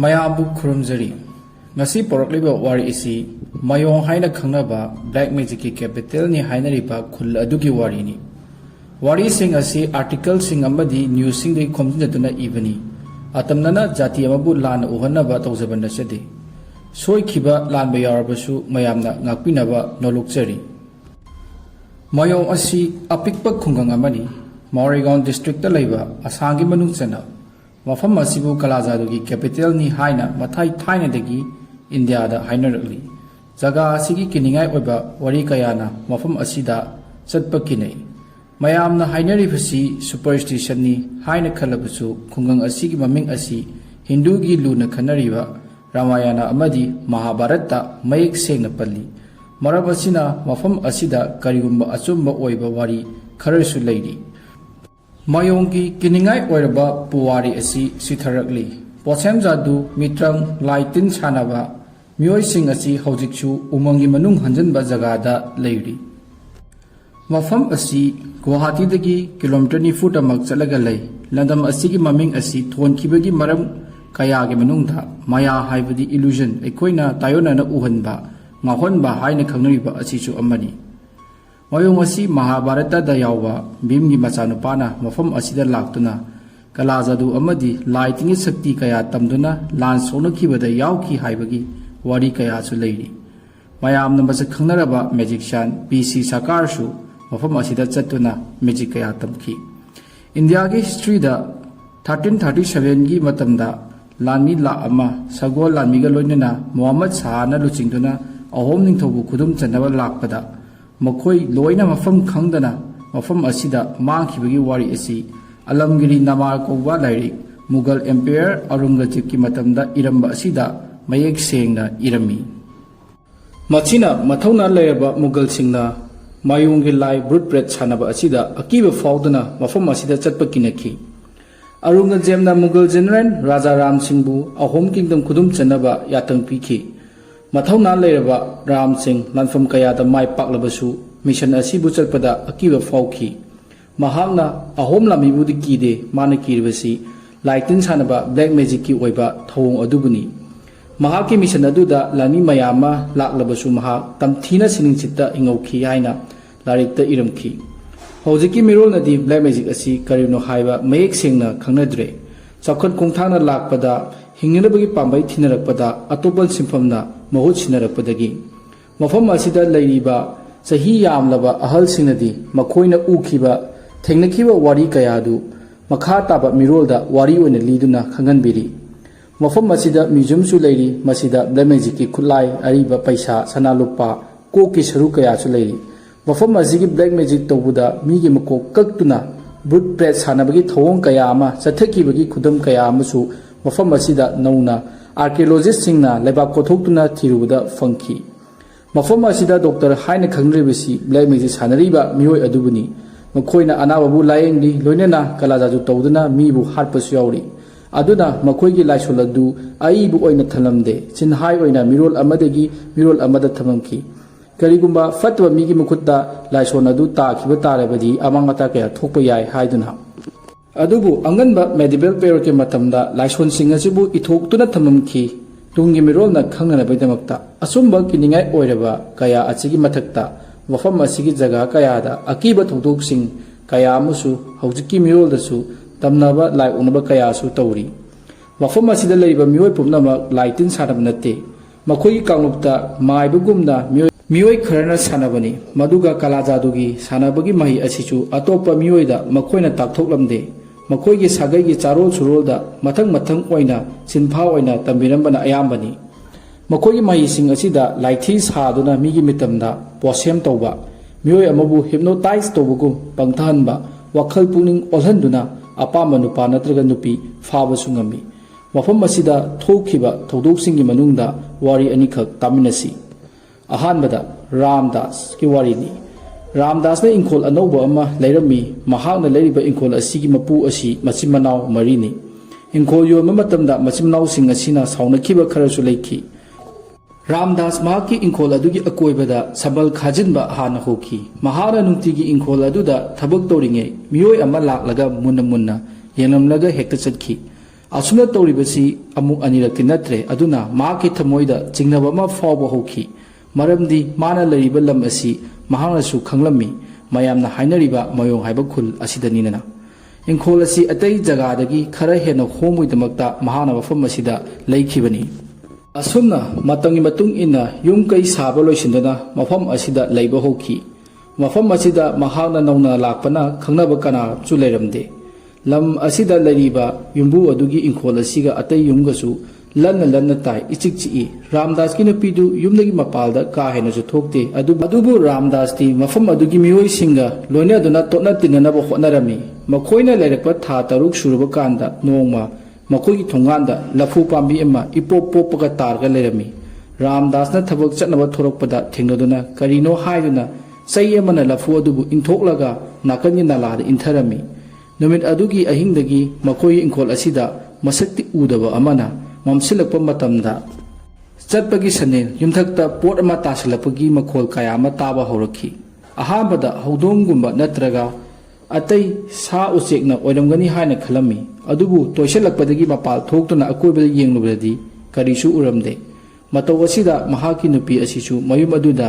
ꯃꯌꯥꯝꯕꯨ ꯈꯨꯔꯨꯝꯖꯔꯤ ngasi porokliba wari isi mayong haina khangnaba black magic ki capital ni hainariba khul adugi wari ni wari sing asi article sing amadi news sing de khomjinatuna ibani atamnana jati amabu lan uhanaba tawjabanda chade soi khiba lan ba yarabasu mayamna ngakpinaba nolokchari mayong asi apikpa khungang amani Moregaon district ta leiba asangi manung chana mafam asibu kalajadugi capital ni haina mathai thaina degi India da hainarli jaga asigi kiningai oiba wari kayana mafam asida chatpa kinai mayamna hainari phasi superstition ni haina khalabusu khungang asigi maming asi hindu gi luna khanariba ramayana amadi mahabharata mayek sengna palli marabasina mafam asida karigumba achumba oiba wari kharasu leiri mayonggi kiningai oiraba puwari asi sitharakli posem jadu mitrang laitin chanaba mioi sing asi hojikchu umangi manung hanjanba jagada leiri mafam asi Guwahati dagi kilometer ni foot amak chalaga lei landam asigi maming asi thonkibagi maram kaya ge manungda maya haibadi illusion ekoina tayona na uhanba ngahonba haina khangnariba asichu amani mayong asi mahabharata da yawa bimgi machanupana mafam asida laktuna kalajadu amadi laitingi sakti kaya tamduna lan sonakibada yawki haibagi wari kaya su leiri mayamna masa khangnaraba magician PC Sakarsu mafam asida chatuna magic kaya tamki India gi history da 1337 gi matamda lanmi la ama sagol lanmi ga loinana Muhammad Shah na luchingduna ahom ningthobu khudum chanaba lakpada makhoi loina mafam khangdana mafam asida mangkhibagi wari asi Alamgiri Namar Kowa Lairik Mughal Empire Aurangzeb ki matamda iramba asida mayek sengna irami machina mathawna leraba Mughal singna mayunggi lai brut bread chanaba asida akiba faudana mafam asida chatpa kinaki Aurangzeb na Mughal general Raja Ram Singh bu ahom kingdom khudum chanaba yatang piki mathawna leraba Ram Singh lanfam kaya da mai paklabasu mission asibu chatpada akiba fauki mahakna ahom lamibudi kide mana kiribasi laitin sanaba black magic ki oiba thawong adubuni mahaki mission aduda lani mayama laklabasu mahak tamthina siningchitta ingauki haina larikta iramki hojiki mirol nadi black magic asi karino haiba mayek sengna khangnadre chakhat kongthana lakpada hingnabagi pambai thinarakpada atopal simfamna mahut sinarakpadagi mafam asida leiriba sahi yamlaba ahal singnadi makhoina ukhiba thengnakiba wari kayadu makha taba mirolda wari oina liduna khanganbiri mafam asida museum su leiri masida black magic ki khulai ariba paisa sanalupa koki saru kaya su leiri mafam asigi black magic tobuda migi mako kaktuna brut bread sanabagi thawong kaya ama chathakibagi khudam kaya amasu mafam asida nauna archaeologist singna leba kothokuna thirubuda fangki mafam asida doctor haina khangribasi black magic sanariba mioi adubuni makhoina anababu layengli loinena kalajaju tawduna mibu harpasu yauri aduna makhoigi laisoladu aibu oina thalamde chinhai oina mirol amadagi mirol amada thamamki karigumba fatwa migi mukhutta laisonadu ta khiba tarabadi amangata kaya thokpa yai haiduna adubu anganba medieval period ke matamda laison singasibu ithoktuna thamamki tungi mirol na khangnana baidamakta asumba kiningai oiraba kaya achigi mathakta mafam asigi jaga kaya da akiba thokdok sing kaya amusu hojiki mirol dasu tamnaba lai unaba kaya su tawri mafam asida leiba mioi pumnama laitin sanab natte makhoi kanglupta maibugumna mioi kharana sanabani maduga kalajadugi sanabagi mahi asichu atopa mioi da makhoina takthoklamde makhoigi sagai gi charol surol da mathang mathang oina sinpha oina tambirambana ayambani makhoigi mahi sing asida laithi saduna migi mitamda posem tawba mioi amabu hypnotize tawbugu pangthanba wakhal puning olhanduna apama nupa natraga nupi faba sungami mafam asida thokhiba thodok singi manungda wari anikhak taminasi ahanbada Ramdas ki wari ni Ramdas na ingkhol anauba ama leirami mahakna leiriba ingkhol asigi mapu asi machimanaw marini ingkhol yoma matamda machimanaw sing asina saunakhiba kharasu leikhi Ramdas mahaki ingkhol adugi akoibada sabal khajinba hana hoki mahana nungtigi ingkhol aduda thabak toringe mioi ama laklaga munna munna yenamlaga hekta chatkhi ꯑꯁꯨꯝꯅ ꯇꯧꯔꯤꯕꯁꯤ ꯑꯃꯨꯛ ꯑꯅꯤꯔꯛꯇꯤ ꯅꯠꯇ꯭ꯔꯦ ꯑꯗꯨꯅ ꯃꯍꯥꯛꯀꯤ ꯊꯃꯣꯏꯗ ꯆꯤꯡꯅꯕ ꯑꯃ ꯐꯥꯎꯕ ꯍꯧꯈꯤ ꯃꯔꯝꯗꯤ ꯃꯥꯅ ꯂꯩꯔꯤꯕ ꯂꯝ ꯑꯁꯤ ꯃꯍꯥꯛꯅꯁꯨ ꯈꯪꯂꯝꯃꯤ ꯃꯌꯥꯝꯅ ꯍꯥꯏꯅꯔꯤꯕ ꯃꯌꯣꯡ ꯍꯥꯏꯕ ꯈꯨꯜ ꯑꯁꯤꯗꯅꯤꯅ ꯏꯪꯈꯣꯜ ꯑꯁꯤ ꯑꯇꯩ ꯖꯒꯥꯗꯒꯤ ꯈꯔ ꯍꯦꯟꯅ ꯍꯣꯡꯕꯒꯤꯗꯃꯛꯇ ꯃꯍꯥꯛꯅ ꯃꯐꯝ ꯑꯁꯤꯗ ꯂꯩꯈꯤꯕꯅꯤ ꯑꯁꯨꯝꯅ ꯃꯇꯝꯒꯤ ꯃꯇꯨꯡ ꯏꯟꯅ ꯌꯨꯝ ꯀꯩ ꯁꯥꯕ ꯂꯣꯏꯁꯤꯟꯗꯨꯅ ꯃꯐꯝ ꯑꯁꯤꯗ ꯂꯩꯕ ꯍꯧꯈꯤ ꯃꯐꯝ ꯑꯁꯤꯗ ꯃꯍꯥꯛꯅ ꯅꯧꯅ ꯂꯥꯛꯄꯅ ꯈꯪꯅꯕ ꯀꯅꯥꯁꯨ ꯂꯩꯔꯝꯗꯦ ꯂꯝ ꯑꯁꯤꯗ ꯂꯩꯔꯤꯕ ꯌꯨꯝꯕꯨ ꯑꯗꯨꯒꯤ ꯏꯪꯈꯣꯜ ꯑꯁꯤꯒ ꯑꯇꯩ ꯌꯨꯝꯒꯁꯨ ꯂꯟꯅ ꯇꯥꯏ ꯏꯆꯤꯛ ꯆꯤꯛꯏ ꯔꯥꯝꯗꯥꯁꯀꯤ ꯅꯨꯄꯤꯗꯨ ꯌꯨꯝꯗꯒꯤ ꯃꯄꯥꯜꯗ ꯀꯥ ꯍꯦꯟꯅꯁꯨ ꯊꯣꯛꯇꯦ ꯑꯗꯨꯕꯨ ꯔꯥꯝꯗꯥꯁꯇꯤ ꯃꯐꯝ ꯑꯗꯨꯒꯤ ꯃꯤꯑꯣꯏꯁꯤꯡꯒ ꯂꯣꯏꯅꯗꯨꯅ ꯇꯣꯠꯅ ꯇꯤꯟꯅꯅꯕ ꯍꯣꯠꯅꯔꯝꯃꯤ ꯃꯈꯣꯏꯅ ꯂꯩꯔꯛꯄ ꯊꯥ 6 ꯁꯨꯔꯕ ꯀꯥꯟꯗ ꯅꯣꯡꯃ ꯃꯈꯣꯏꯒꯤ ꯊꯣꯡꯒꯥꯟꯗ ꯂꯐꯨ ꯄꯥꯝꯕꯤ ꯑꯃ ꯏꯄꯣꯞ ꯄꯣꯞꯄꯒ ꯇꯥꯔꯒ ꯂꯩꯔꯝꯃꯤ ꯔꯥꯝꯗꯥꯁꯅ ꯊꯕꯛ ꯆꯠꯅꯕ ꯊꯣꯔꯛꯄꯗ ꯊꯦꯡꯅꯗꯨꯅ ꯀꯔꯤꯅꯣ ꯍꯥꯏꯗꯨꯅ ꯆꯩ ꯑꯃꯅ ꯂꯐꯨ ꯑꯗꯨꯕు ꯏꯟꯊꯣꯛꯂꯒ ꯅꯥꯀꯟꯒꯤ ꯅꯂꯥꯗ ꯏꯟꯊꯔꯝꯃꯤ ꯅꯨꯃꯤꯠ ꯑꯗꯨꯒꯤ ꯑꯍꯤꯡꯗꯒꯤ ꯃꯈꯣꯏꯒꯤ ꯏꯪꯈꯣꯜ ꯑꯁꯤꯗ ꯃꯁꯛꯇꯤ ꯎꯗꯕ ꯑꯃꯅ ꯃꯝꯁꯤꯜꯂꯛꯄ ꯃꯇꯝꯗ ꯆꯠꯄꯒꯤ ꯁꯟꯅꯦꯜ ꯌꯨꯝꯊꯛꯇ ꯄꯣꯠ ꯑꯃ ꯇꯥꯁꯤꯜꯂꯛꯄꯒꯤ ꯃꯈꯣꯜ ꯀꯌꯥ ꯑꯃ ꯇꯥꯕ ꯍꯧꯔꯛꯈꯤ ꯑꯍꯥꯟꯕꯗ ꯍꯧꯗꯣꯡꯒꯨꯝꯕ ꯅꯠꯇ꯭ꯔꯒ ꯑꯇꯩ ꯁꯥ ꯎꯆꯦꯛꯅ ꯑꯣꯏꯔꯝꯒꯅꯤ ꯍꯥꯏꯅ ꯈꯜꯂꯝꯃꯤ ꯑꯗꯨꯕꯨ ꯇꯣꯏꯁꯤꯜꯂꯛꯄꯗꯒꯤ ꯃꯄꯥꯜ ꯊꯣꯛꯇꯨꯅ ꯑꯀꯣꯏꯕꯗ ꯌꯦꯡꯂꯨꯕꯗꯗꯤ ꯀꯔꯤꯁꯨ ꯎꯔꯝꯗꯦ ꯃꯇꯧ ꯑꯁꯤꯗ ꯃꯍꯥꯛꯀꯤ ꯅꯨꯄꯤ ꯑꯁꯤꯁꯨ ꯃꯌꯨꯝ ꯑꯗꯨꯗ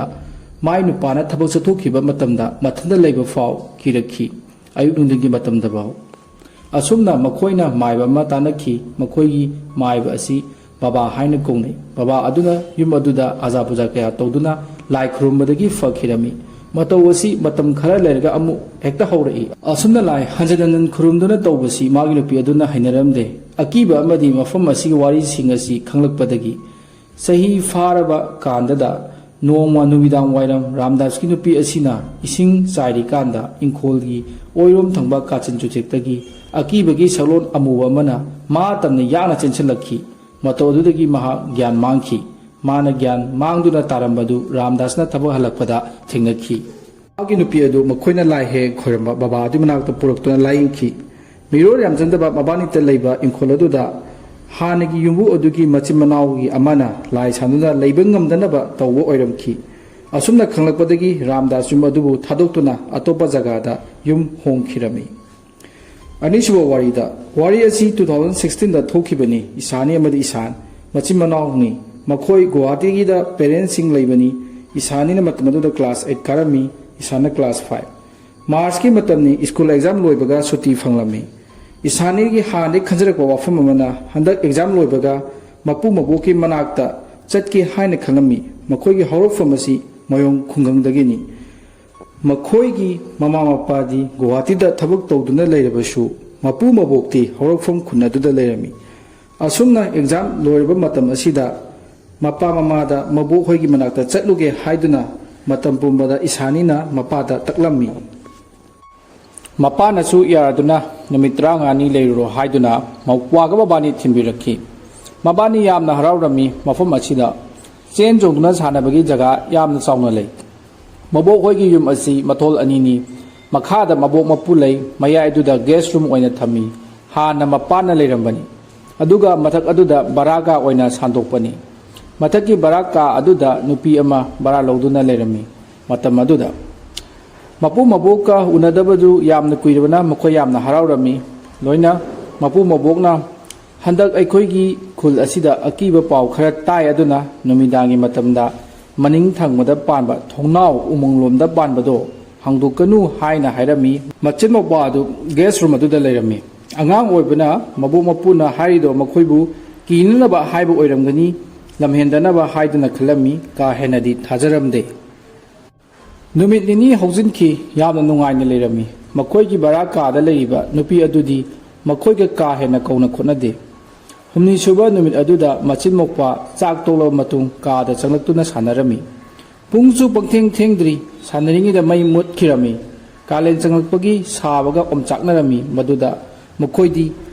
ꯃꯥꯏ ꯅꯨꯄꯥꯅ ꯊꯕꯛ ꯆꯠꯊꯣꯛꯈꯤꯕ ꯃꯇꯝꯗ ꯃꯊꯟꯇ ꯂꯩꯕ ꯐꯥꯎ ꯀꯤꯔꯛꯈꯤ ꯑꯌꯨꯛ ꯅꯨꯡꯊꯤꯟꯒꯤ ꯃꯇꯝꯗꯐꯥꯎ ꯑꯁꯨꯝꯅ ꯃꯈꯣꯏꯅ ꯃꯥꯏꯕ ꯑꯃ ꯇꯥꯟꯅꯈꯤ ꯃꯈꯣꯏꯒꯤ ꯃꯥꯏꯕ ꯑꯁꯤ ꯕꯕꯥ ꯍꯥꯏꯅ ꯀꯧꯅꯩ ꯕꯕꯥ ꯑꯗꯨꯅ ꯌꯨꯝ ꯑꯗꯨꯗ ꯑꯖꯥ ꯄꯨꯖꯥ ꯀꯌా ꯇꯧꯗꯨꯅ ꯂꯥꯏ ꯈꯨꯔꯨꯝꯕꯗꯒꯤ ꯐꯈꯤꯔꯝꯃꯤ ꯃꯇꯧ ꯑꯁꯤ ꯃꯇꯝ ꯈꯔ ꯂꯩꯔꯒ ꯑꯃꯨꯛ ꯍꯦꯛꯇ ꯍꯧꯔꯛꯏ ꯑꯁꯨꯝꯅ ꯂꯥꯏ ꯍꯟꯖꯤꯟ ꯍꯟꯖꯤꯟ ꯈꯨꯔꯨꯝꯗꯨꯅ ꯇꯧꯕꯁꯤ ꯃꯥꯒꯤ ꯅꯨꯄꯤ ꯑꯗꯨꯅ ꯍꯩꯅꯔꯝꯗꯦ ꯑꯀꯤꯕ ꯑꯃꯗꯤ ꯃꯐꯝ ꯑꯁꯤꯒꯤ ꯋꯥꯔꯤꯁꯤꯡ ꯑꯁꯤ ꯈꯪꯂꯛꯄꯗꯒꯤ ꯆꯍꯤ ꯐꯥꯔꯕ ꯀꯥꯟꯗꯗ ꯅꯣꯡꯃ ꯅꯨꯃꯤꯗꯥꯡ ꯋꯥꯏꯔꯝ ꯔꯥꯝꯗꯥꯁꯀꯤ ꯅꯨꯄꯤ ꯑꯁꯤꯅ ꯏꯁꯤꯡ ꯆꯥꯏꯔꯤꯀꯥꯟꯗ ꯏꯪꯈꯣꯜꯒꯤ ꯑꯣꯏꯔꯣꯝ ꯊꯪꯕ ꯀꯥꯆꯤꯟ ꯆꯨꯆꯦꯛꯇꯒꯤ ꯑꯀꯤꯕꯒꯤ ꯁꯛꯂꯣꯟ ꯑꯃꯨꯕ ꯑꯃꯅ ꯇꯝꯅ ꯌꯥꯡꯅ ꯆꯦꯟꯁꯤꯜꯂꯛꯈꯤ ꯃꯇꯧ ꯑꯗꯨꯗꯒꯤ ꯃꯍꯥꯛ ꯒ꯭ꯌꯥꯟ ꯃꯥꯡꯈꯤ ꯃꯥꯅ ꯒ꯭ꯌꯥꯟ ꯃꯥꯡꯗꯨꯅ ꯇꯥꯔꯝꯕꯗꯨ ꯔꯥꯝꯗꯥꯁꯅ ꯊꯕꯛ ꯍꯜꯂꯛꯄꯗ ꯊꯦꯡꯅꯈꯤ ꯃꯥꯒꯤ ꯅꯨꯄꯤ ꯑꯗꯨ ꯃꯈꯣꯏꯅ ꯂꯥꯏ ꯍꯦꯛ ꯈꯣꯏꯔꯝꯕ ꯕꯕꯥ ꯑꯗꯨꯒꯤ ꯃꯅꯥꯛꯇ ꯄꯨꯔꯛꯇꯨꯅ ꯂꯥꯏꯌꯦꯡꯈꯤ ꯃꯤꯔꯣꯜ ꯌꯥꯝꯖꯟꯗꯕ ꯃꯕꯥꯅꯤꯇ ꯂꯩꯕ ꯏꯪꯈꯣꯜ ꯑꯗꯨꯗ ꯍꯥꯟꯅꯒꯤ ꯌꯨꯝꯕꯨ ꯑꯗꯨꯒꯤ ꯃꯆꯤꯟ ꯃꯅꯥꯎꯒꯤ ꯑꯃꯅ ꯂꯥꯏ ꯁꯥꯟꯗꯨꯅ ꯂꯩꯕ ꯉꯝꯗꯅꯕ ꯇꯧꯕ ꯑꯣꯏꯔꯝꯈꯤ ꯑꯁꯨꯝꯅ ꯈꯪꯂꯛꯄꯗꯒꯤ ꯔꯥꯝꯗꯥꯁ ꯌꯨꯝ ꯑꯗꯨꯕꯨ ꯊꯥꯗꯣꯛꯇꯨꯅ ꯑꯇꯣꯞꯄ ꯖꯒꯥꯗ ꯌꯨꯝ ꯍꯣꯡꯈꯤꯔꯝꯃꯤ ꯑꯅꯤꯁꯨꯕ ꯋꯥꯔꯤꯗ ꯋꯥꯔꯤ ꯑꯁꯤ 2016ꯗ ꯊꯣꯛꯈꯤꯕꯅꯤ ꯏꯁꯥꯅꯤ ꯑꯃꯗꯤ ꯏꯁꯥꯟ ꯃꯆꯤꯟ ꯃꯅꯥꯎꯅꯤ ꯃꯈꯣꯏ ꯒꯨꯋꯥꯍꯥꯇꯤꯒꯤꯗ ꯄꯦꯔꯦꯟꯁꯁꯤꯡ ꯂꯩꯕꯅꯤ ꯏꯁꯥꯅꯤꯅ ꯃꯇꯝ ꯑꯗꯨꯗ ꯀ꯭ꯂꯥꯁ 8 ꯀꯥꯔꯝꯃꯤ ꯏꯁꯥꯟꯅ ꯀ꯭ꯂꯥꯁ 5 ꯃꯥꯔꯆꯀꯤ ꯃꯇꯝꯅꯤ ꯁ꯭ꯀꯨꯜ ꯑꯦꯛꯖꯥꯝ ꯂꯣꯏꯕꯒ ꯁꯨꯇꯤ ꯐꯪꯂꯝꯃꯤ ꯏꯁꯥꯅꯤꯒꯤ ꯍꯥꯟꯅꯗꯒꯤ ꯈꯟꯖꯔꯛꯄ ꯋꯥꯐꯝ ꯑꯃꯅ ꯍꯟꯗꯛ ꯑꯦꯛꯖꯥꯝ ꯂꯣꯏꯕꯒ ꯃꯄꯨ ꯃꯕꯣꯛꯀꯤ ꯃꯅꯥꯛꯇ ꯆꯠꯀꯦ ꯍꯥꯏꯅ ꯈꯜꯂꯝꯃꯤ ꯃꯈꯣꯏꯒꯤ ꯍꯧꯔꯛꯐꯝ ꯑꯁꯤ ꯃꯌꯣꯡ ꯈꯨꯡꯒꯪꯗꯒꯤꯅꯤ ꯃꯈꯣꯏꯒꯤ ꯃꯃꯥ ꯃꯄꯥꯗꯤ ꯒꯨꯋꯥꯍꯥꯇꯤꯗ ꯊꯕꯛ ꯇꯧꯗꯨꯅ ꯂꯩꯔꯕꯁꯨ ꯃꯄꯨ ꯃꯕꯣꯛꯇꯤ ꯍꯧꯔꯛꯐꯝ ꯈꯨꯟ ꯑꯗꯨꯗ ꯂꯩꯔꯝꯃꯤ ꯑꯁꯨꯝꯅ ꯑꯦꯛꯖꯥꯝ ꯂꯣꯏꯔꯕ ꯃꯇꯝ ꯑꯁꯤꯗ ꯃꯄꯥ ꯃꯃꯥꯗ ꯃꯕꯣꯛ ꯍꯣꯏꯒꯤ ꯃꯅꯥꯛꯇ ꯆꯠꯂꯨꯒꯦ ꯍꯥꯏꯗꯨꯅ ꯃꯇꯝ ꯄꯨꯝꯕꯗ ꯏꯁꯥꯅꯤꯅ ꯃꯄꯥꯗ ꯇꯛꯂꯝꯃꯤ ꯃꯄꯥꯅꯁꯨ ꯌꯥꯔꯗꯨꯅ ꯅꯨꯃꯤꯠ 35ꯅꯤ ꯂꯩꯔꯨꯔꯣ ꯍꯥꯏꯗꯨꯅ ꯃꯧꯄ꯭ꯋꯥꯒ ꯃꯕꯥꯅꯤ ꯊꯤꯟꯕꯤꯔꯛꯈꯤ ꯃꯕꯥꯅꯤ ꯌꯥꯝꯅ ꯍꯔꯥꯎꯔꯝꯃꯤ ꯃꯐꯝ ꯑꯁꯤꯗ ꯆꯦꯟ ꯆꯣꯡꯗꯨꯅ ꯁꯥꯟꯅꯕꯒꯤ ꯖꯒꯥ ꯌꯥꯝꯅ ꯆꯥꯎꯅ ꯂꯩ ꯃꯕꯣꯛ ꯍꯣꯏꯒꯤ ꯌꯨꯝ ꯑꯁꯤ ꯃꯊꯣꯜ 2ꯅꯤ ꯃꯈꯥꯗ ꯃꯕꯣꯛ ꯃꯄꯨ ꯂꯩ ꯃꯌꯥꯏ ꯑꯗꯨꯗ ꯒꯦꯁ ꯔꯨꯝ ꯑꯣꯏꯅ ꯊꯝꯃꯤ ꯍꯥꯟꯅ ꯃꯄꯥꯅ ꯂꯩꯔꯝꯕꯅꯤ ꯑꯗꯨꯒ ꯃꯊꯛ ꯑꯗꯨꯗ ꯕꯔꯥꯒ ꯑꯣꯏꯅ ꯁꯥꯟꯗꯣꯛꯄꯅꯤ ꯃꯊꯛꯀꯤ ꯕꯔꯥ ꯀꯥ ꯑꯗꯨꯗ ꯅꯨꯄꯤ ꯑꯃ ꯕꯔꯥ ꯂꯧꯗꯨꯅ ꯂꯩꯔꯝꯃꯤ ꯃꯇꯝ ꯑꯗꯨꯗ ꯃꯄꯨ ꯃꯕꯣꯛꯀ ꯎꯅꯗꯕꯗꯨ ꯌꯥꯝꯅ ꯀꯨꯏꯔꯕꯅ ꯃꯈꯣꯏ ꯌꯥꯝꯅ ꯍꯔꯥꯎꯔꯝꯃꯤ ꯂꯣꯏꯅ ꯃꯄꯨ ꯃꯕꯣꯛꯅ ꯍꯟꯗꯛ ꯑꯩꯈꯣꯏꯒꯤ ꯈꯨꯜ ꯑꯁꯤꯗ ꯑꯀꯤꯕ ꯄꯥꯎ ꯈꯔ ꯇꯥꯏ ꯑꯗꯨꯅ ꯅꯨꯃꯤꯗꯥꯡꯒꯤ ꯃꯇꯝꯗ ꯃꯅꯤꯡ ꯊꯪꯕꯗ ꯄꯥꯟꯕ ꯊꯣꯡꯅꯥꯎ ꯎꯃꯪꯂꯣꯝꯗ ꯄꯥꯟꯕꯗꯣ ꯍꯥꯡꯗꯣꯛꯀꯅꯨ ꯍꯥꯏꯅ ꯍꯥꯏꯔꯝꯃꯤ ꯃꯆꯤꯟ ꯃꯧꯄ꯭ꯋꯥ ꯑꯗꯨ ꯒꯦꯁ ꯔꯨꯝ ꯑꯗꯨꯗ ꯂꯩꯔꯝꯃꯤ ꯑꯉꯥꯡ ꯑꯣꯏꯕꯅ ꯃꯕꯣꯛ ꯃꯄꯨꯅ ꯍꯥꯏꯔꯤꯗꯣ ꯃꯈꯣꯏꯕు ꯀꯤꯅꯅꯕ ꯍꯥꯏꯕ ꯑꯣꯏꯔꯝꯒꯅꯤ ꯂꯝꯍꯦꯟꯗꯅꯕ ꯍꯥꯏꯗꯨꯅ ꯈꯜꯂꯝꯃꯤ ꯀꯥ ꯍꯦꯟꯅꯗꯤ ꯊꯥꯖꯔꯝꯗꯦ ꯅꯨꯃꯤꯠ 2 ꯍꯧꯖꯤꯟꯈꯤ ꯌꯥꯝꯅ ꯅꯨꯡꯉꯥꯏꯅ ꯂꯩꯔꯝꯃꯤ ꯃꯈꯣꯏꯒꯤ ꯕꯔꯥ ꯀꯥꯗ ꯂꯩꯔꯤꯕ ꯅꯨꯄꯤ ꯑꯗꯨꯗꯤ ꯃꯈꯣꯏꯒ ꯀꯥ ꯍꯦꯟꯅ ꯀꯧꯅ ꯈꯣꯠꯅꯗꯦ ꯍꯨꯝꯅꯤꯁꯨꯕ ꯅꯨꯃꯤꯠ ꯑꯗꯨꯗ ꯃꯆꯤꯟ ꯃꯧꯄ꯭ꯋꯥ ꯆꯥꯛ ꯇꯣꯛꯂꯕ ꯃꯇꯨꯡ ꯀꯥꯗ ꯆꯪꯂꯛꯇꯨꯅ ꯁꯥꯟꯅꯔꯝꯃꯤ ꯄꯨꯡꯁꯨ ꯄꯪꯊꯦꯡ ꯊꯦꯡꯗ꯭ꯔꯤ ꯁꯥꯟꯅꯔꯤꯉꯩꯗ ꯃꯩ ꯃꯨꯠꯈꯤꯔꯝꯃꯤ ꯀꯥꯂꯦꯟ ꯆꯪꯂꯛꯄꯒꯤ ꯁꯥꯕꯒ ꯑꯣꯝꯆꯥꯛꯅꯔꯝꯃꯤ ꯃꯗꯨꯗ ꯃꯈꯣꯏꯗꯤ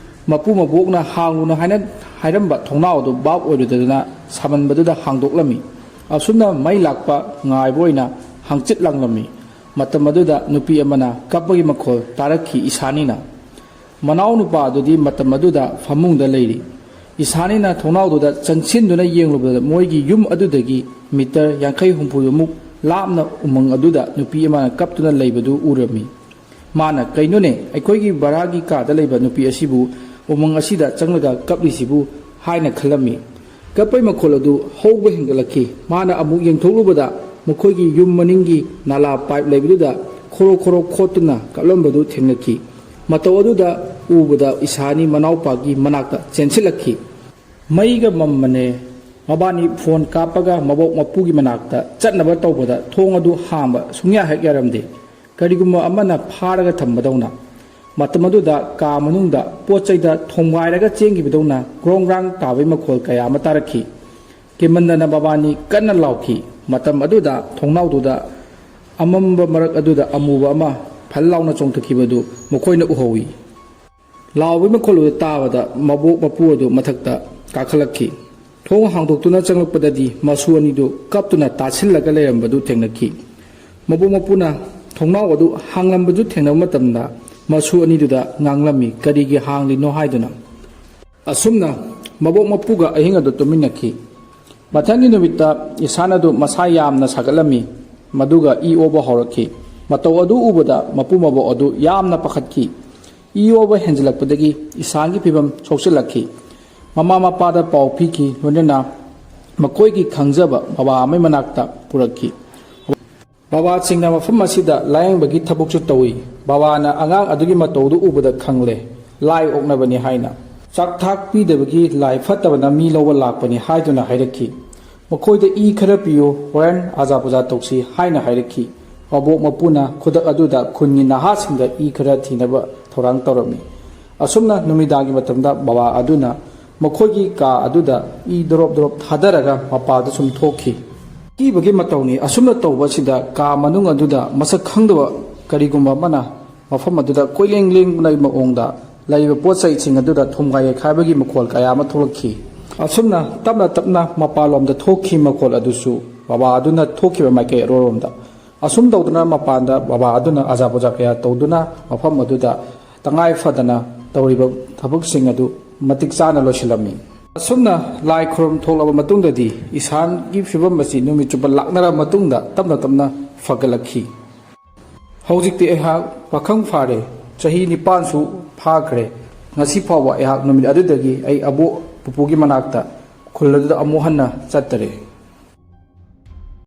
ꯃꯄꯨ ꯃꯕꯣꯛꯅ ꯍꯥꯡꯂꯨꯅ ꯍꯥꯏꯔꯝꯕ ꯊꯣꯡꯅꯥꯎ ꯑꯗꯨ ꯚꯥꯞ ꯑꯣꯏꯔꯨꯗꯗꯨꯅ ꯁꯥꯃꯟꯕꯗꯨꯗ ꯍꯥꯡꯗꯣꯛꯂꯝꯃꯤ ꯑꯁꯨꯝꯅ ꯃꯩ ꯂꯥꯛꯄ ꯉꯥꯏꯕ ꯑꯣꯏꯅ ꯍꯪꯆꯤꯠ ꯂꯥꯡꯂꯝꯃꯤ ꯃꯇꯝ ꯑꯗꯨꯗ ꯅꯨꯄꯤ ꯑꯃꯅ ꯀꯞꯄꯒꯤ ꯃꯈꯣꯜ ꯇꯥꯔꯛꯈꯤ ꯏꯁꯥꯅꯤꯅ ꯃꯅꯥꯎ ꯅꯨꯄꯥ ꯑꯗꯨꯗꯤ ꯃꯇꯝ ꯑꯗꯨꯗ ꯐꯃꯨꯡꯗ ꯂꯩꯔꯤ ꯏꯁꯥꯅꯤꯅ ꯊꯣꯡꯅꯥꯎꯗꯨꯗ ꯆꯪꯁꯤꯟꯗꯨꯅ ꯌꯦꯡꯂꯨꯕꯗ ꯃꯣꯏꯒꯤ ꯌꯨꯝ ꯑꯗꯨꯗꯒꯤ ꯃꯤꯇꯔ 50-60 ꯂꯥꯞꯅ ꯎꯃꯪ ꯑꯗꯨꯗ ꯅꯨꯄꯤ ꯑꯃꯅ ꯀꯞꯇꯨꯅ ꯂꯩꯕꯗꯨ ꯎꯔꯝꯃꯤ ꯃꯥꯅ ꯀꯩꯅꯣꯅꯦ ꯑꯩꯈꯣꯏꯒꯤ ꯕꯔꯥꯒꯤ ꯀꯥꯗ ꯂꯩꯕ ꯅꯨꯄꯤ ꯑꯁꯤꯕꯨ ꯎꯃꯪ ꯑꯁꯤꯗ ꯆꯪꯂꯒ ꯀꯞꯂꯤꯁꯤꯕꯨ ꯍꯥꯏꯅ ꯈꯜꯂꯝꯃꯤ꯫ ꯀꯞꯄꯩ ꯃꯈꯣꯜ ꯑꯗꯨ ꯍꯧꯕ ꯍꯦꯟꯒꯠꯂꯛꯈꯤ꯫ ꯃꯥꯅ ꯑꯃꯨꯛ ꯌꯦꯡꯊꯣꯛꯂꯨꯕꯗ ꯃꯈꯣꯏꯒꯤ ꯌꯨꯝ ꯃꯅꯤꯡꯒꯤ ꯅꯥꯂꯥ ꯄꯥꯏꯞ ꯂꯩꯕꯗꯨꯗ ꯈꯣꯔꯣ ꯈꯣꯔꯣ ꯈꯣꯠꯇꯨꯅ ꯀꯞꯂꯝꯕꯗꯨ ꯊꯦꯡꯅꯈꯤ꯫ ꯃꯇꯧ ꯑꯗꯨꯗ ꯎꯕꯗ ꯏꯁꯥꯅꯤ ꯃꯅꯥꯎꯄꯥꯒꯤ ꯃꯅꯥꯛꯇ ꯆꯦꯟꯁꯤꯜꯂꯛꯈꯤ꯫ ꯃꯩꯒ ꯃꯝꯕꯅꯦ꯫ ꯃꯕꯥꯅꯤ ꯐꯣꯟ ꯀꯥꯞꯄꯒ ꯃꯕꯣꯛ ꯃꯄꯨꯒꯤ ꯃꯅꯥꯛꯇ ꯆꯠꯅꯕ ꯇꯧꯕꯗ ꯊꯣꯡ ꯑꯗꯨ ꯍꯥꯡꯕ ꯁꯨꯡꯌꯥ ꯍꯦꯛ ꯌꯥꯔꯝꯗꯦ, ꯀꯔꯤꯒꯨꯝꯕ ꯑꯃꯅ ꯐꯥꯔꯒ ꯊꯝꯕꯗꯧꯅ꯫ ꯃꯇꯝ ꯑꯗꯨꯗ ꯀꯥ ꯃꯅꯨꯡꯗ ꯄꯣꯠ ꯆꯩꯗ ꯊꯣꯝꯒꯥꯏꯔꯒ ꯆꯦꯟꯈꯤꯕꯗꯧꯅ ꯒ꯭ꯔꯣꯡ ꯒ꯭ꯔꯥꯡ ꯇꯥꯕꯩ ꯃꯈꯣꯜ ꯀꯌꯥ ꯑꯃ ꯇꯥꯔꯛꯈꯤ꯫ ꯀꯤꯃꯟꯗꯅ ꯃꯕꯥꯅꯤ ꯀꯟꯅ ꯂꯥꯎꯈꯤ꯫ ꯃꯇꯝ ꯑꯗꯨꯗ ꯊꯣꯡꯅꯥꯎꯗꯨꯗ ꯑꯃꯝꯕ ꯃꯔꯛ ꯑꯗꯨꯗ ꯑꯃꯨꯕ ꯑꯃ ꯐꯜ ꯂꯥꯎꯅ ꯆꯣꯡꯊꯈꯤꯕꯗꯨ ꯃꯈꯣꯏꯅ ꯎꯍꯧꯏ꯫ ꯂꯥꯎꯕꯒꯤ ꯃꯈꯣꯜ ꯑꯗꯨ ꯇꯥꯕꯗ ꯃꯕꯣꯛ ꯃꯄꯨ ꯑꯗꯨ ꯃꯊꯛꯇ ꯀꯥꯈꯠꯂꯛꯈꯤ꯫ ꯊꯣꯡ ꯍꯥꯡꯗꯣꯛꯇꯨꯅ ꯆꯪꯂꯛꯄꯗꯗꯤ ꯃꯁꯨ ꯑꯅꯤꯗꯨ ꯀꯞꯇꯨꯅ ꯇꯥꯁꯤꯜꯂꯒ ꯂꯩꯔꯝꯕꯗꯨ ꯊꯦꯡꯅꯈꯤ꯫ ꯃꯕꯣꯛ ꯃꯄꯨꯅ ꯊꯣꯡꯅꯥꯎ ꯑꯗꯨ ꯍꯥꯡꯂꯝꯕꯗꯨ ꯊꯦꯡꯅꯕ ꯃꯇꯝꯗ ꯃꯁꯨ ꯑꯅꯤꯗꯨꯗ ꯉꯥꯡꯂꯝꯃꯤ, ꯀꯔꯤꯒꯤ ꯍꯥꯡꯂꯤꯅꯣ ꯍꯥꯏꯗꯨꯅ꯫ ꯑꯁꯨꯝꯅ ꯃꯕꯣꯛ ꯃꯄꯨꯒ ꯑꯍꯤꯡ ꯑꯗꯨ ꯇꯨꯝꯃꯤꯟꯅꯈꯤ꯫ ꯃꯊꯪꯒꯤ ꯅꯨꯃꯤꯠꯇ ꯏꯁꯥꯟ ꯑꯗꯨ ꯃꯁꯥ ꯌꯥꯝꯅ ꯁꯥꯒꯠꯂꯝꯃꯤ, ꯃꯗꯨꯒ ꯏ ꯑꯣꯕ ꯍꯧꯔꯛꯈꯤ꯫ ꯃꯇꯧ ꯑꯗꯨ ꯎꯕꯗ ꯃꯄꯨ ꯃꯕꯣꯛ ꯑꯗꯨ ꯌꯥꯝꯅ ꯄꯥꯈꯠꯈꯤ꯫ ꯏ ꯑꯣꯕ ꯍꯦꯟꯖꯤꯜꯂꯛꯄꯗꯒꯤ ꯏꯁꯥꯟꯒꯤ ꯐꯤꯕꯝ ꯁꯣꯛꯆꯤꯜꯂꯛꯈꯤ꯫ ꯃꯃꯥ ꯃꯄꯥꯗ ꯄꯥꯎ ꯄꯤꯈꯤ, ꯂꯣꯏꯅꯅ ꯃꯈꯣꯏꯒꯤ ꯈꯪꯖꯕ ꯕꯕꯥ ꯑꯃꯒꯤ ꯃꯅꯥꯛꯇ ꯄꯨꯔꯛꯈꯤ꯫ ꯕꯕꯥꯁꯤꯡꯅ ꯃꯐꯝ ꯑꯁꯤꯗ ꯂꯥꯌꯦꯡꯕꯒꯤ ꯊꯕꯛꯁꯨ ꯇꯧꯏ꯫ ꯕꯕꯥꯅ ꯑꯉꯥꯡ ꯑꯗꯨꯒꯤ ꯃꯇꯧꯗꯨ ꯎꯕꯗ ꯈꯪꯂꯦ, ꯂꯥꯏ ꯑꯣꯛꯅꯕꯅꯤ ꯍꯥꯏꯅ꯫ ꯆꯥꯛꯊꯥꯛ ꯄꯤꯗꯕꯒꯤ ꯂꯥꯏ ꯐꯠꯇꯕꯅ ꯃꯤ ꯂꯧꯕ ꯂꯥꯛꯄꯅꯤ ꯍꯥꯏꯗꯨꯅ ꯍꯥꯏꯔꯛꯈꯤ꯫ ꯃꯈꯣꯏꯗ ꯏ ꯈꯔ ꯄꯤꯌꯨ, ꯍꯣꯔꯦꯟ ꯑꯖꯥ ꯄꯨꯖꯥ ꯇꯧꯁꯤ ꯍꯥꯏꯅ ꯍꯥꯏꯔꯛꯈꯤ꯫ ꯃꯕꯣꯛ ꯃꯄꯨꯅ ꯈꯨꯗꯛ ꯑꯗꯨꯗ ꯈꯨꯟꯒꯤ ꯅꯍꯥꯁꯤꯡꯗ ꯏ ꯈꯔ ꯊꯤꯅꯕ ꯊꯧꯔꯥꯡ ꯇꯧꯔꯝꯃꯤ꯫ ꯑꯁꯨꯝꯅ ꯅꯨꯃꯤꯗꯥꯡꯒꯤ ꯃꯇꯝꯗ ꯕꯕꯥ ꯑꯗꯨꯅ ꯃꯈꯣꯏꯒꯤ ꯀꯥ ꯑꯗꯨꯗ ꯏ ꯗꯣꯔꯣꯞ ꯗꯣꯔꯣꯞ ꯊꯥꯗꯔꯒ ꯃꯄꯥꯗ ꯁꯨꯝ ꯊꯣꯛꯈꯤ꯫ ꯑꯀꯤꯕꯒꯤ ꯃꯇꯧꯅꯤ꯫ ꯑꯁꯨꯝꯅ ꯇꯧꯕ ꯑꯁꯤꯗ ꯀꯥ ꯃꯅꯨꯡ ꯑꯗꯨꯗ ꯃꯁꯛ ꯈꯪꯗꯕ ꯀꯔꯤꯒꯨꯝꯕ ꯑꯃꯅ ꯃꯐꯝ ꯑꯗꯨꯗ ꯀꯣꯏꯂꯦꯡ ꯂꯦꯡꯕꯒꯤ ꯃꯑꯣꯡꯗ ꯂꯩꯔꯤꯕ ꯄꯣꯠ ꯆꯩꯁꯤꯡ ꯑꯗꯨꯗ ꯊꯨꯝꯒꯥꯏ ꯌꯩꯈꯥꯏꯕꯒꯤ ꯃꯈꯣꯜ ꯀꯌꯥ ꯑꯃ ꯊꯣꯛꯂꯛꯈꯤ꯫ ꯑꯁꯨꯝꯅ ꯇꯞꯅ ꯇꯞꯅ ꯃꯄꯥꯟꯂꯣꯝꯗ ꯊꯣꯛꯈꯤ ꯃꯈꯣꯜ ꯑꯗꯨꯁꯨ ꯕꯕꯥ ꯑꯗꯨꯅ ꯊꯣꯛꯈꯤꯕ ꯃꯥꯏꯀꯩ ꯑꯔꯣꯝꯗ꯫ ꯑꯁꯨꯝ ꯇꯧꯗꯨꯅ ꯃꯄꯥꯟꯗ ꯕꯕꯥ ꯑꯗꯨꯅ ꯑꯖꯥ ꯄꯨꯖꯥ ꯀꯌꯥ ꯇꯧꯗꯨꯅ ꯃꯐꯝ ꯑꯗꯨꯗ ꯇꯉꯥꯏ ꯐꯗꯅ ꯇꯧꯔꯤꯕ ꯊꯕꯛꯁꯤꯡ ꯑꯗꯨ ꯃꯇꯤꯛ ꯆꯥꯅ ꯂꯣꯏꯁꯤꯜꯂꯝꯃꯤ꯫ ꯑꯁꯨꯝꯅ ꯂꯥꯏ ꯈꯨꯔꯨꯝ ꯊꯣꯛꯂꯕ ꯃꯇꯨꯡꯗꯗꯤ ꯏꯁꯥꯟꯒꯤ ꯐꯤꯕꯝ ꯑꯁꯤ ꯅꯨꯃꯤꯠ ꯆꯨꯞꯄ ꯂꯥꯛꯅꯔꯕ ꯃꯇꯨꯡꯗ ꯇꯞꯅ ꯇꯞꯅ ꯐꯒꯠꯂꯛꯈꯤ꯫ ꯍꯧꯖꯤꯛꯇꯤ ꯑꯩꯍꯥꯛ ꯄꯥꯈꯪ ꯐꯥꯔꯦ, ꯆꯍꯤ 9ꯁꯨ ꯐꯥꯈ꯭ꯔꯦ꯫ ꯉꯁꯤ ꯐꯥꯎꯕ ꯑꯩꯍꯥꯛ ꯅꯨꯃꯤꯠ ꯑꯗꯨꯗꯒꯤ ꯑꯩ ꯑꯕꯣꯛ ꯄꯨꯄꯨꯒꯤ ꯃꯅꯥꯛꯇ ꯈꯨꯜ ꯑꯗꯨꯗ ꯑꯃꯨꯛ ꯍꯟꯅ ꯆꯠꯇꯔꯦ꯫